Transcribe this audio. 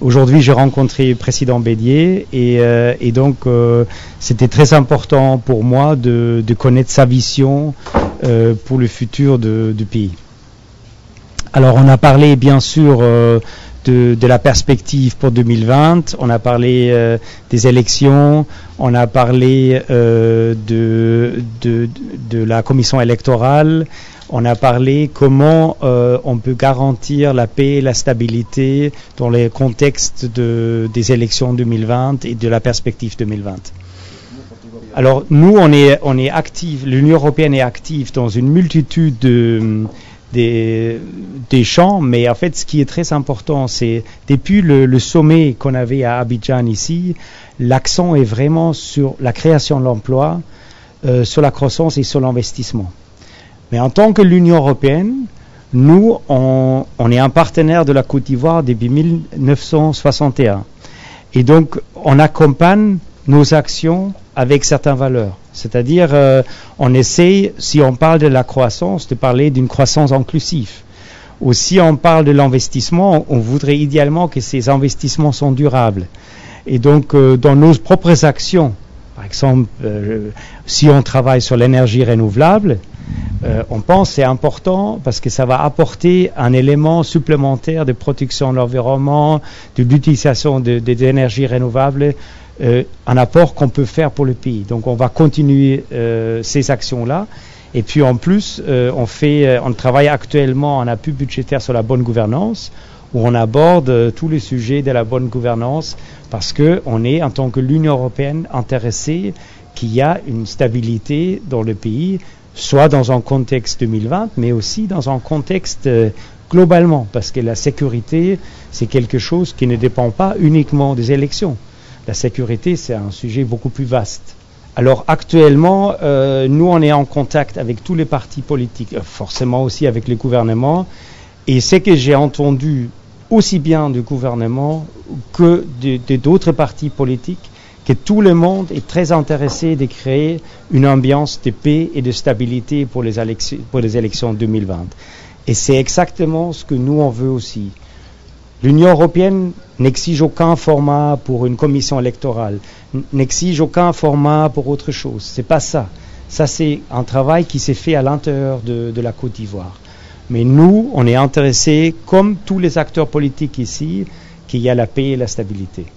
Aujourd'hui, j'ai rencontré le président Bédié et donc c'était très important pour moi de connaître sa vision pour le futur du pays. Alors, on a parlé bien sûr de la perspective pour 2020, on a parlé des élections, on a parlé de la commission électorale, on a parlé comment on peut garantir la paix et la stabilité dans le contexte des élections 2020 et de la perspective 2020. Alors nous, on est actifs, l'Union européenne est active dans une multitude des champs, mais en fait, ce qui est très important, c'est depuis le sommet qu'on avait à Abidjan ici, l'accent est vraiment sur la création de l'emploi, sur la croissance et sur l'investissement. Mais en tant que l'Union européenne, nous, on est un partenaire de la Côte d'Ivoire depuis 1961. Et donc, on accompagne nos actions avec certaines valeurs. C'est-à-dire, on essaie, si on parle de la croissance, de parler d'une croissance inclusive. Ou si on parle de l'investissement, on voudrait idéalement que ces investissements sont durables. Et donc, dans nos propres actions, par exemple, si on travaille sur l'énergie renouvelable, on pense que c'est important parce que ça va apporter un élément supplémentaire de protection de l'environnement, de l'utilisation d'énergie renouvelable, un apport qu'on peut faire pour le pays. Donc on va continuer ces actions-là. Et puis en plus, on travaille actuellement en appui budgétaire sur la bonne gouvernance, où on aborde tous les sujets de la bonne gouvernance, parce qu'on est, en tant que l'Union européenne, intéressé qu'il y a une stabilité dans le pays, soit dans un contexte 2020, mais aussi dans un contexte globalement, parce que la sécurité, c'est quelque chose qui ne dépend pas uniquement des élections. La sécurité, c'est un sujet beaucoup plus vaste. Alors actuellement, nous, on est en contact avec tous les partis politiques, forcément aussi avec le gouvernement, et ce que j'ai entendu aussi bien du gouvernement que d'autres partis politiques, que tout le monde est très intéressé de créer une ambiance de paix et de stabilité pour les élections 2020. Et c'est exactement ce que nous, on veut aussi. L'Union européenne n'exige aucun format pour une commission électorale, n'exige aucun format pour autre chose. C'est pas ça. Ça, c'est un travail qui s'est fait à l'intérieur de la Côte d'Ivoire. Mais nous, on est intéressés, comme tous les acteurs politiques ici, qu'il y a la paix et la stabilité.